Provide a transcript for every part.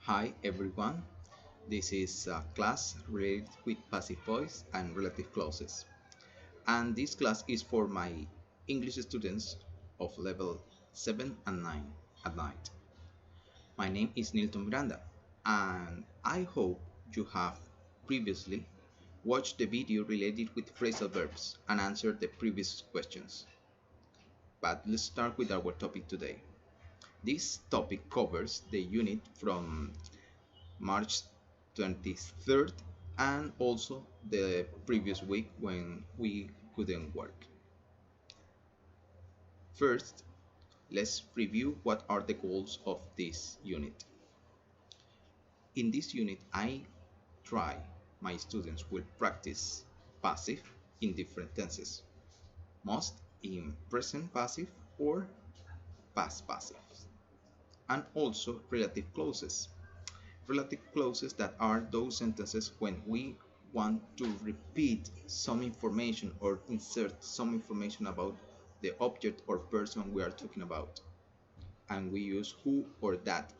Hi everyone, this is a class related with passive voice and relative clauses. And this class is for my English students of level 7 and 9 at night. My name is Nilton Miranda and I hope you have previously watched the video related with phrasal verbs and answered the previous questions. But let's start with our topic today. This topic covers the unit from March 23rd and also the previous week when we couldn't work. First, let's review what are the goals of this unit. In this unit, I try my students will practice passive in different tenses, most in present passive or past passive, and also relative clauses. Relative clauses that are those sentences when we want to repeat some information or insert some information about the object or person we are talking about, and we use who or that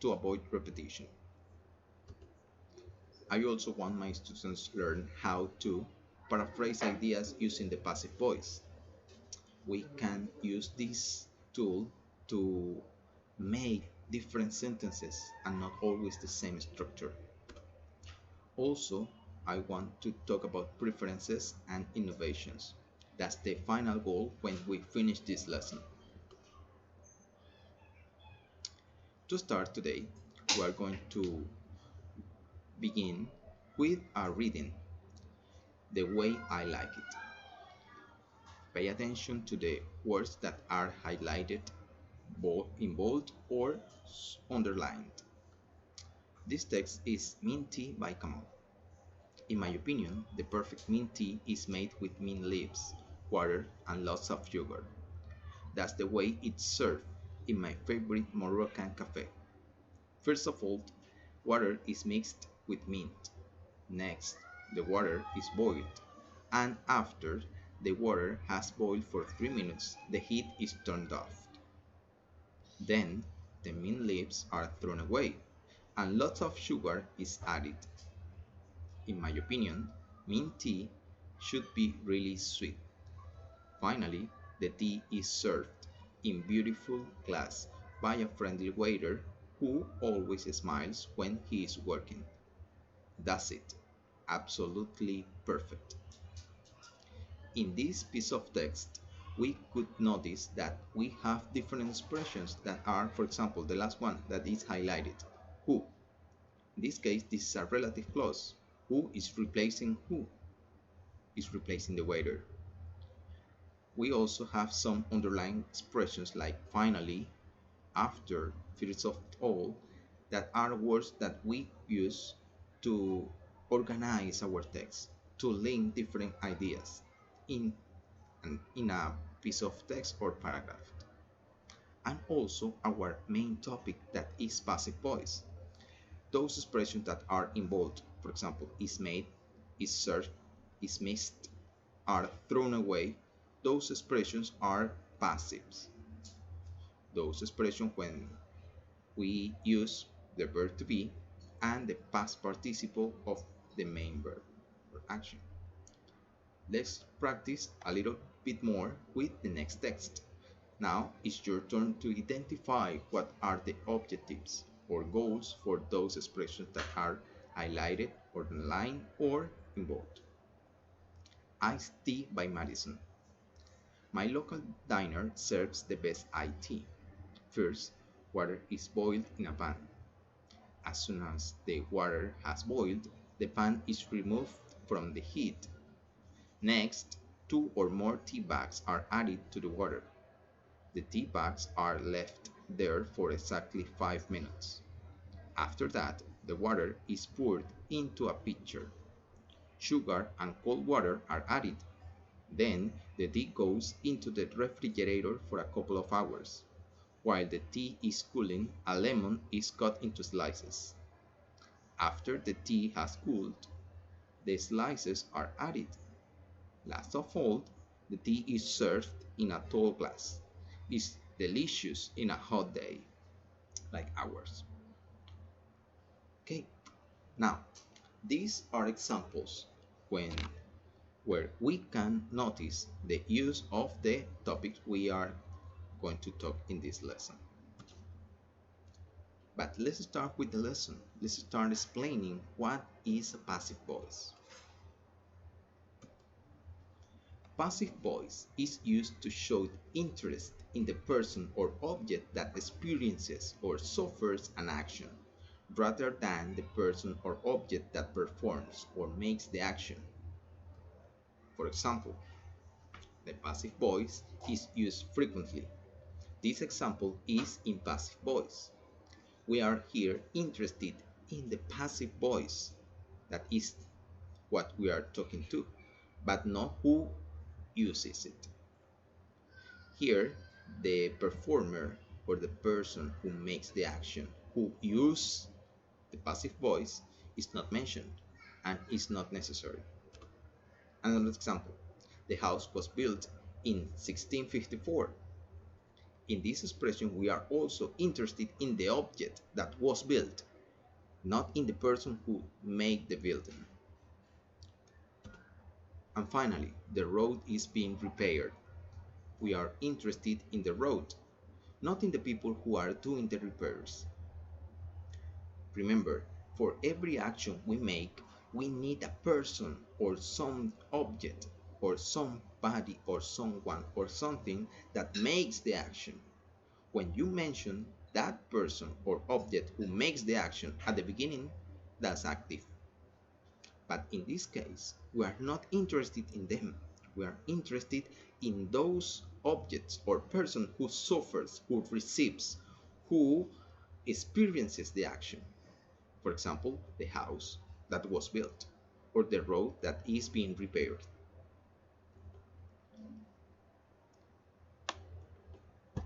to avoid repetition. I also want my students to learn how to paraphrase ideas using the passive voice. We can use this tool to make different sentences and not always the same structure. Also, I want to talk about preferences and innovations. That's the final goal when we finish this lesson. To start today, we are going to begin with a reading, the way I like it. Pay attention to the words that are highlighted in bold or underlined. This text is Mint Tea by Kamal. In my opinion, the perfect mint tea is made with mint leaves, water, and lots of sugar. That's the way it's served in my favorite Moroccan cafe. First of all, water is mixed with mint. Next, the water is boiled, and after the water has boiled for 3 minutes, the heat is turned off. Then, the mint leaves are thrown away, and lots of sugar is added. In my opinion, mint tea should be really sweet. Finally, the tea is served in beautiful glass by a friendly waiter who always smiles when he is working. That's it. Absolutely perfect. In this piece of text, we could notice that we have different expressions that are, for example, the last one that is highlighted, who. In this case, this is a relative clause. Who is replacing who? Is replacing the waiter. We also have some underlying expressions like finally, after, first of all, that are words that we use to organize our text, to link different ideas in, in a piece of text or paragraph. And also our main topic that is passive voice. Those expressions that are in bold, for example, is made, is served, is missed, are thrown away, those expressions are passives. Those expressions when we use the verb to be and the past participle of the main verb or action. Let's practice a little bit more with the next text. Now it's your turn to identify what are the objectives or goals for those expressions that are highlighted, underlined, or in bold. Iced tea by Madison. My local diner serves the best iced tea. First, water is boiled in a pan. As soon as the water has boiled, the pan is removed from the heat. Next, 2 or more tea bags are added to the water. The tea bags are left there for exactly 5 minutes. After that, the water is poured into a pitcher. Sugar and cold water are added. Then the tea goes into the refrigerator for a couple of hours. While the tea is cooling, a lemon is cut into slices. After the tea has cooled, the slices are added. Last of all, the tea is served in a tall glass. It's delicious in a hot day, like ours. Okay, now these are examples when where we can notice the use of the topics we are going to talk in this lesson. But let's start with the lesson. Let's start explaining what is a passive voice. Passive voice is used to show interest in the person or object that experiences or suffers an action, rather than the person or object that performs or makes the action. For example, the passive voice is used frequently. This example is in passive voice. We are here interested in the passive voice, that is what we are talking to, but not who uses it. Here, the performer or the person who makes the action, who uses the passive voice, is not mentioned and is not necessary. Another example, the house was built in 1654. In this expression, we are also interested in the object that was built, not in the person who made the building. And finally, the road is being repaired. We are interested in the road, not in the people who are doing the repairs. Remember, for every action we make, we need a person or some object or somebody or someone or something that makes the action. When you mention that person or object who makes the action at the beginning, that's active. But in this case, we are not interested in them. We are interested in those objects or person who suffers, who receives, who experiences the action. For example, the house that was built or the road that is being repaired.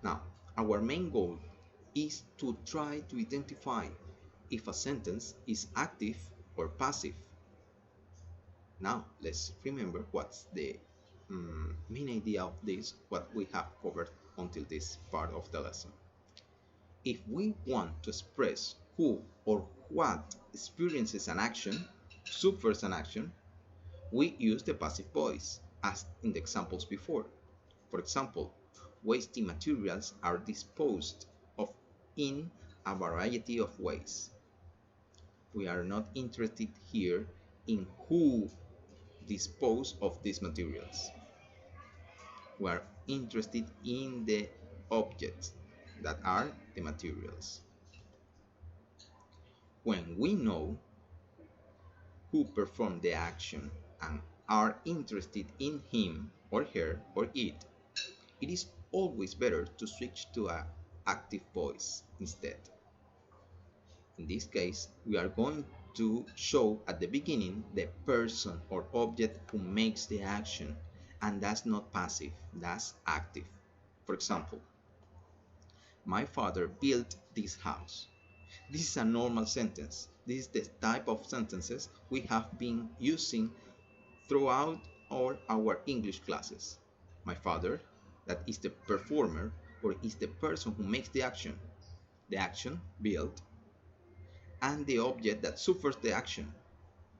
Now, our main goal is to try to identify if a sentence is active or passive. Now, let's remember what's the main idea of this, what we have covered until this part of the lesson. If we want to express who or what experiences an action, suffers an action, we use the passive voice, as in the examples before. For example, wasting materials are disposed of in a variety of ways. We are not interested here in who dispose of these materials. We are interested in the objects that are the materials. When we know who performed the action and are interested in him or her or it, it is always better to switch to an active voice instead. In this case, we are going to show at the beginning the person or object who makes the action, and that's not passive, that's active. For example, my father built this house. This is a normal sentence. This is the type of sentences we have been using throughout all our English classes. My father, that is the performer or is the person who makes the action built, and the object that suffers the action.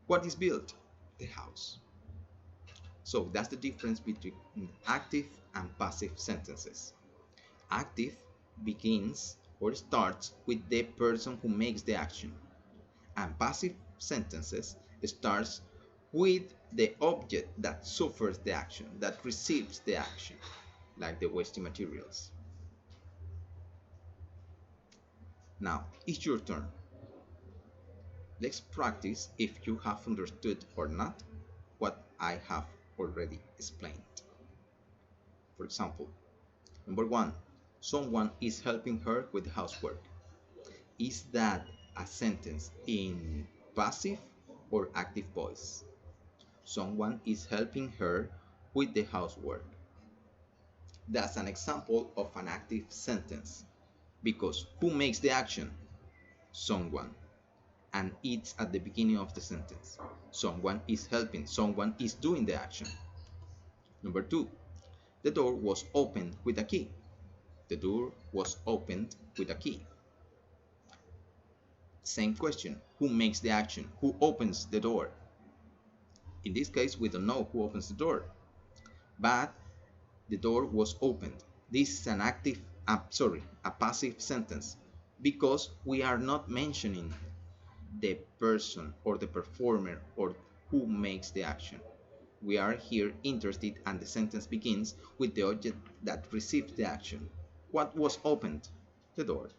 What is built? The house. So that's the difference between active and passive sentences. Active begins or starts with the person who makes the action, and passive sentences starts with the object that suffers the action, that receives the action, like the wasting materials. Now, it's your turn. Let's practice if you have understood or not what I have already explained. For example, number 1, someone is helping her with the housework. Is that a sentence in passive or active voice? Someone is helping her with the housework. That's an example of an active sentence, because who makes the action? Someone. And it's at the beginning of the sentence. Someone is helping, someone is doing the action. Number 2, the door was opened with a key. The door was opened with a key. Same question. Who makes the action? Who opens the door? In this case, we don't know who opens the door, but the door was opened. This is an a passive sentence because we are not mentioning the person or the performer or who makes the action. We are here interested, and the sentence begins with the object that receives the action. What was opened? The door.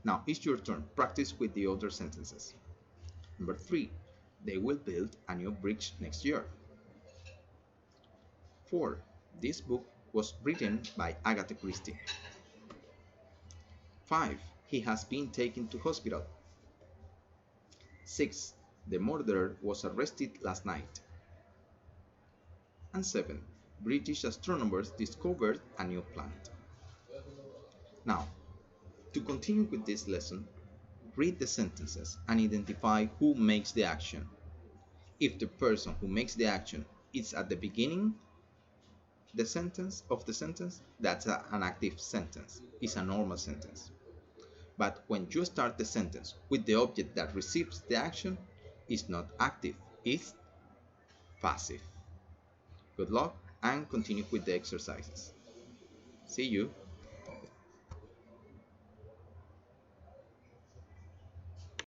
Now it's your turn. Practice with the other sentences. Number 3. They will build a new bridge next year. 4. This book was written by Agatha Christie. 5. He has been taken to hospital. 6. The murderer was arrested last night. And 7. British astronomers discovered a new planet. Now, to continue with this lesson, read the sentences and identify who makes the action. If the person who makes the action is at the beginning the sentence, that's an active sentence. It's a normal sentence. But when you start the sentence with the object that receives the action, it's not active, it's passive. Good luck and continue with the exercises. See you.